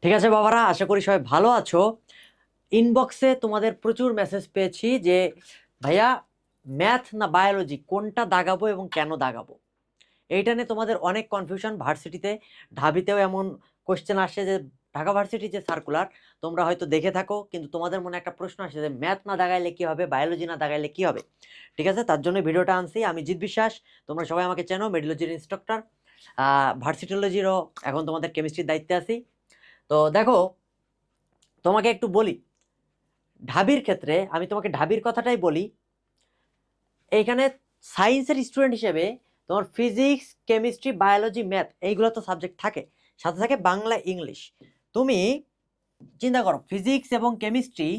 ঠিক আছে বাবারা, আশা করি সবাই ভালো আছো। ইনবক্সে তোমাদের প্রচুর মেসেজ পেয়েছি যে ভাইয়া, ম্যাথ না বায়োলজি কোনটা দাগাবো এবং কেন দাগাবো। এইটা নিয়ে তোমাদের অনেক কনফিউশন। ভার্সিটিতে ঢাবিতেও এমন কোশ্চেন আসে যে ঢাকা ভার্সিটির যে সার্কুলার তোমরা হয়তো দেখে থাকো, কিন্তু তোমাদের মনে একটা প্রশ্ন আসে যে ম্যাথ না দাগাইলে কি হবে, বায়োলজি না দাগাইলে কি হবে। ঠিক আছে, তার জন্য ভিডিওটা আনছি। আমি জিৎ বিশ্বাস, তোমরা সবাই আমাকে চেনো, মেডিওলজির ইনস্ট্রাক্টর। ভার্সিটোলজিরও এখন তোমাদের কেমিস্ট্রির দায়িত্বে আছি। তো দেখো, তোমাকে একটু বলি, ঢাবির ক্ষেত্রে আমি তোমাকে ঢাবির কথাটাই বলি। এইখানে সায়েন্সের স্টুডেন্ট হিসেবে তোমার ফিজিক্স, কেমিস্ট্রি, বায়োলজি, ম্যাথ এইগুলো তো সাবজেক্ট থাকে, সাথে থাকে বাংলা, ইংলিশ। তুমি চিন্তা করো, ফিজিক্স এবং কেমিস্ট্রি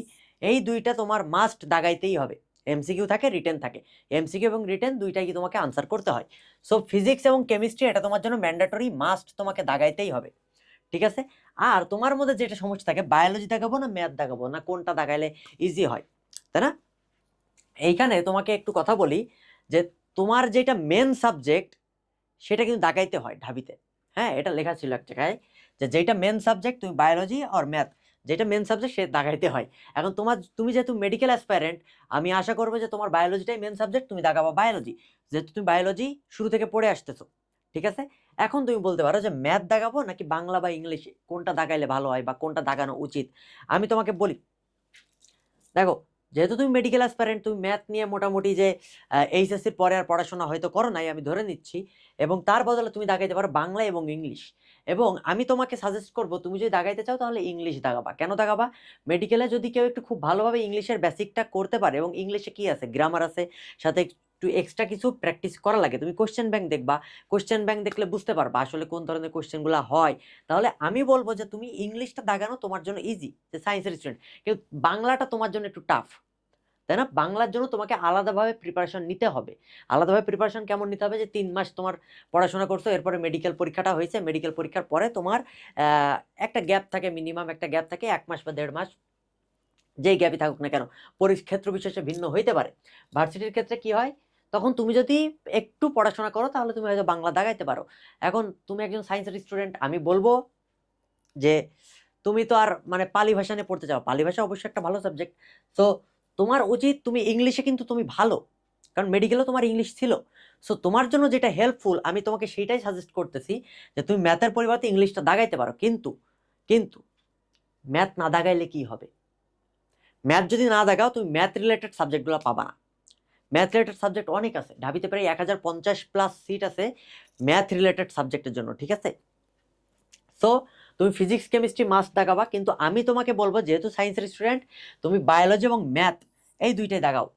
এই দুইটা তোমার মাস্ট দাগাইতেই হবে। এমসিকিউ থাকে, রিটেন থাকে। এমসিকিউ এবং রিটেন দুইটাই কি তোমাকে আনসার করতে হয়। সো ফিজিক্স এবং কেমিস্ট্রি এটা তোমার জন্য ম্যান্ডেটরি, মাস্ট, তোমাকে দাগাইতেই হবে। ঠিক আছে। আর তোমার মধ্যে যেটা সমস্যা থাকে, বায়োলজি দাগাবো না ম্যাথ দাগাবো, না কোনটা দাগাইলে ইজি হয়, তাই না? এইখানে তোমাকে একটু কথা বলি যে তোমার যেটা মেন সাবজেক্ট সেটা কিন্তু দাগাইতে হয় ঢাবিতে। হ্যাঁ, এটা লেখা ছিল এক জায়গায় যে যেটা মেন সাবজেক্ট, তুমি বায়োলজি আর ম্যাথ, যেটা মেন সাবজেক্ট সে দাগাইতে হয়। এখন তুমি যেহেতু মেডিকেল অ্যাসপাইরেন্ট, আমি আশা করবো যে তোমার বায়োলজিটাই মেন সাবজেক্ট, তুমি দাগাবা বায়োলজি, যেহেতু তুমি বায়োলজি শুরু থেকে পড়ে আসতেছো। ঠিক আছে। এখন তুমি বলতে পারো যে ম্যাথ দাগাবো নাকি বাংলা বা ইংলিশ, কোনটা দাগাইলে ভালো হয় বা কোনটা দাগানো উচিত। আমি তোমাকে বলি, দেখো, যেহেতু তুমি মেডিকেল অ্যাসপারেন্ট, তুমি ম্যাথ নিয়ে মোটামুটি যে এইচএসসির পরে আর পড়াশোনা হয়তো করো নাই, আমি ধরে নিচ্ছি। এবং তার বদলে তুমি দাগাইতে পারো বাংলা এবং ইংলিশ। এবং আমি তোমাকে সাজেস্ট করব, তুমি যদি দাগাইতে চাও তাহলে ইংলিশ দাগাবা। কেন দাগাবা? মেডিকেলে যদি কেউ একটু খুব ভালোভাবে ইংলিশের বেসিকটা করতে পারে, এবং ইংলিশে কি আছে, গ্রামার আছে, সাথে একটু এক্সট্রা কিছু প্র্যাকটিস করা লাগে। তুমি কোশ্চেন ব্যাংক দেখবা, কোশ্চেন ব্যাংক দেখলে বুঝতে পারবা আসলে কোন ধরনের কোশ্চেনগুলো হয়। তাহলে আমি বলবো যে তুমি ইংলিশটা দাগানো তোমার জন্য ইজি, যে সায়েন্সের স্টুডেন্ট। কিন্তু বাংলাটা তোমার জন্য একটু টাফ, তাই না? বাংলার জন্য তোমাকে আলাদাভাবে প্রিপারেশন নিতে হবে। আলাদাভাবে প্রিপারেশন কেমন নিতে হবে, যে 3 মাস তোমার পড়াশোনা করছো, এরপরে মেডিকেল পরীক্ষাটা হয়েছে, মেডিকেল পরীক্ষার পরে তোমার একটা গ্যাপ থাকে, মিনিমাম একটা গ্যাপ থাকে 1 মাস বা 1.5 মাস, যেই গ্যাপই থাকুক না কেন। ক্ষেত্র বিশেষে ভিন্ন হইতে পারে। ভার্সিটির ক্ষেত্রে কি হয়, তখন তুমি যদি একটু পড়াশোনা করো তাহলে তুমি হয়তো বাংলা দাগাইতে পারো। এখন তুমি একজন সায়েন্সের স্টুডেন্ট, আমি বলবো যে তুমি তো আর মানে পালি ভাষা নিয়ে পড়তে চাও, পালি ভাষা অবশ্যই একটা ভালো সাবজেক্ট। সো তোমার উচিত, তুমি ইংলিশে কিন্তু তুমি ভালো, কারণ মেডিকেলও তোমার ইংলিশ ছিল। সো তোমার জন্য যেটা হেল্পফুল, আমি তোমাকে সেইটাই সাজেস্ট করতেছি, যে তুমি ম্যাথের পরিবর্তে ইংলিশটা দাগাইতে পারো। কিন্তু কিন্তু ম্যাথ না দাগাইলে কি হবে? ম্যাথ যদি না দাগাও, তুমি ম্যাথ রিলেটেড সাবজেক্টগুলো পাবা না। ম্যাথ রিলেটেড সাবজেক্ট অনেক আছে ঢাবিতে, প্রায় 1050+ সিট আছে ম্যাথ রিলেটেড সাবজেক্টের জন্য। ঠিক আছে। সো তুমি ফিজিক্স, কেমিস্ট্রি মাস্ট দাগাবা, কিন্তু আমি তোমাকে বলবো যেহেতু সায়েন্সের স্টুডেন্ট, তুমি বায়োলজি এবং ম্যাথ এই দুইটাই দাগাও।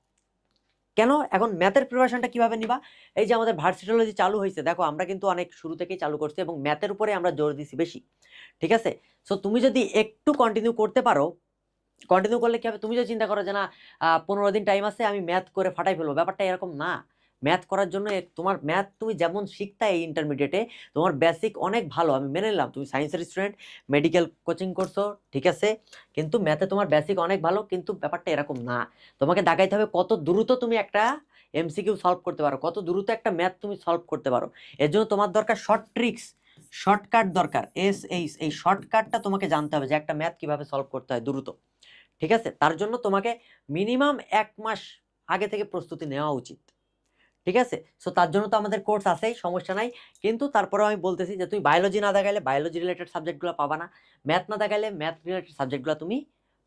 কেন? এখন ম্যাথের প্রিপারেশনটা কিভাবে নিবা? এই যে আমাদের ভার্সিটোলজি চালু হয়েছে, দেখো আমরা কিন্তু অনেক শুরু থেকেই চালু করছি এবং ম্যাথের উপরে আমরা জোর দিছি বেশি। ঠিক আছে। সো তুমি যদি একটু কন্টিনিউ করতে পারো, কন্টিনিউ করলে কি হবে, তুমি যদি চিন্তা করো যে না 15 দিন টাইম আছে, আমি ম্যাথ করে ফাটাই ফেলবো, ব্যাপারটা এরকম না। ম্যাথ করার জন্য তোমার ম্যাথ তুমি যেমন শিখতা এই ইন্টারমিডিয়েটে, তোমার বেসিক অনেক ভালো, আমি মেনে নিলাম তুমি সায়েন্সের স্টুডেন্ট, মেডিকেল কোচিং করছো, ঠিক আছে। কিন্তু ম্যাথে তোমার বেসিক অনেক ভালো, কিন্তু ব্যাপারটা এরকম না। তোমাকে দেখাইতে হবে কত দ্রুত তুমি একটা এমসিকিউ সলভ করতে পারো, কত দ্রুত একটা ম্যাথ তুমি সলভ করতে পারো। এর জন্য তোমার দরকার শর্ট ট্রিক্স, শর্টকাট দরকার। এই শর্টকাটটা তোমাকে জানতে হবে, যে একটা ম্যাথ কিভাবে সলভ করতে হয় দ্রুত। ঠিক আছে। তার জন্য তোমাকে মিনিমাম 1 মাস আগে থেকে প্রস্তুতি নেওয়া উচিত। ঠিক আছে। সো তার জন্য তো আমাদের কোর্স আছেই, সমস্যা নাই। কিন্তু তারপরেও আমি বলতেছি যে তুমি বায়োলজি না দেখাইলে বায়োলজি রিলেটেড সাবজেক্টগুলো পাবা না, ম্যাথ না দেখাইলে ম্যাথ রিলেটেড সাবজেক্টগুলো তুমি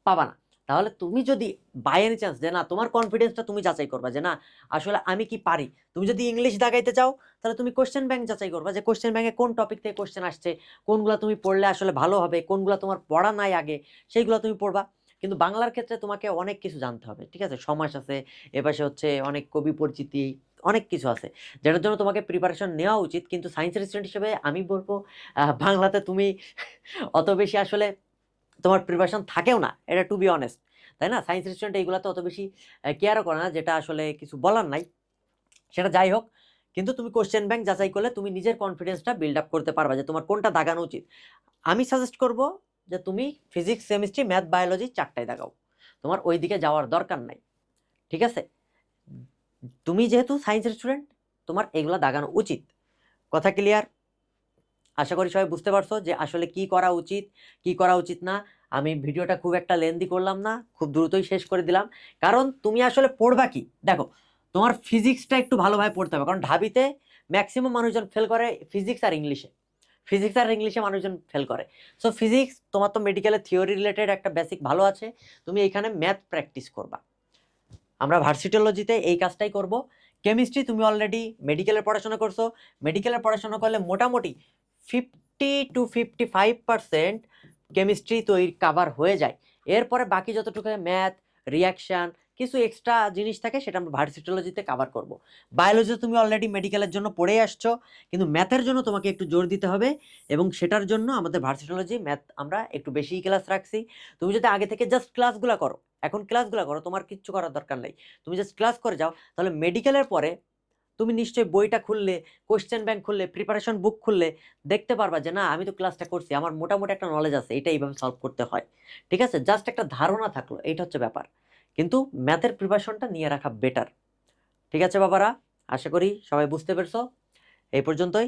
পাবা না। তাহলে তুমি যদি বাই এনি চান্স, যে না, তোমার কনফিডেন্সটা তুমি যাচাই করবা যে না আসলে আমি কি পারি। তুমি যদি ইংলিশ দাগাইতে চাও, তাহলে তুমি কোশ্চেন ব্যাংক যাচাই করবা, যে কোশ্চেন ব্যাংকে কোন টপিক থেকে কোশ্চেন আসছে, কোনগুলো তুমি পড়লে আসলে ভালো হবে, কোনগুলো তোমার পড়া নাই আগে, সেইগুলো তুমি পড়বা। কিন্তু বাংলার ক্ষেত্রে তোমাকে অনেক কিছু জানতে হবে। ঠিক আছে, সমাস আছে, এপাশে হচ্ছে অনেক কবি পরিচিতি, অনেক কিছু আছে, যেটার জন্য তোমাকে প্রিপারেশন নেওয়া উচিত। কিন্তু সায়েন্সের স্টুডেন্ট হিসেবে আমি বলবো বাংলাতে তুমি অত বেশি আসলে তোমার প্রিপারেশন থাকেও না, এটা টু বি অনেস্ট, তাই না? সায়েন্সের স্টুডেন্ট এইগুলাতে অত বেশি কেয়ারও করে না, যেটা আসলে কিছু বলার নাই। সেটা যাই হোক, কিন্তু তুমি কোশ্চেন ব্যাংক যাচাই করলে তুমি নিজের কনফিডেন্সটা বিল্ড আপ করতে পারবা, যে তোমার কোনটা দাগানো উচিত। আমি সাজেস্ট করব যে তুমি ফিজিক্স, কেমিস্ট্রি, ম্যাথ, বায়োলজি চারটায় দাগাও, তোমার ওই দিকে যাওয়ার দরকার নাই। ঠিক আছে। তুমি যেহেতু সায়েন্সের স্টুডেন্ট, তোমার এগুলা দাগানো উচিত। কথা ক্লিয়ার? আশা করি সবাই বুঝতে পারছো যে আসলে কি করা উচিত কি করা উচিত না। আমি ভিডিওটা খুব একটা লেন্দি করলাম না, খুব দ্রুতই শেষ করে দিলাম। কারণ তুমি আসলে পড়বা কি, দেখো তোমার ফিজিক্সটা একটু ভালোভাবে পড়তে হবে, কারণ ঢাবিতে ম্যাক্সিমাম মানুষজন ফেল করে ফিজিক্স আর ইংলিশে। ফিজিক্স আর ইংলিশে মানুষজন ফেল করে। সো ফিজিক্স তোমার তো মেডিকেলের থিওরি রিলেটেড একটা বেসিক ভালো আছে, তুমি এখানে ম্যাথ প্র্যাকটিস করবা। আমরা ভার্সিটোলজিতে এই কাজটাই করব। কেমিস্ট্রি তুমি অলরেডি মেডিকেলের পড়াশোনা করছো, মেডিকেলের পড়াশোনা করলে মোটামুটি 50 to 55% কেমিস্ট্রি তৈরি কাভার হয়ে যায়। এরপরে বাকি যতটুকু ম্যাথ, রিয়াকশান, কিছু এক্সট্রা জিনিস থাকে সেটা আমরা ভার্সিটোলজিতে কাভার করব। বায়োলজি তুমি অলরেডি মেডিকেলের জন্য পড়েই আসছো, কিন্তু ম্যাথের জন্য তোমাকে একটু জোর দিতে হবে, এবং সেটার জন্য আমাদের ভার্সিটোলজি ম্যাথ আমরা একটু বেশি ক্লাস রাখছি। তুমি যদি আগে থেকে জাস্ট ক্লাসগুলো করো, এখন ক্লাসগুলো করো, তোমার কিচ্ছু করার দরকার নেই, তুমি জাস্ট ক্লাস করে যাও, তাহলে মেডিকেলের পরে তুমি নিশ্চয়ই বইটা খুললে, কোশ্চেন ব্যাংক খুললে, প্রিপারেশন বুক খুললে দেখতে পারবা যে না আমি তো ক্লাসটা করছি, আমার মোটামুটি একটা নলেজ আছে, এটা এইভাবে সলভ করতে হয়। ঠিক আছে, জাস্ট একটা ধারণা থাকলো, এইটা হচ্ছে ব্যাপার। কিন্তু ম্যাথের প্রিপারেশনটা নিয়ে রাখা বেটার। ঠিক আছে বাবারা, আশা করি সবাই বুঝতে পেরেছো। এই পর্যন্তই।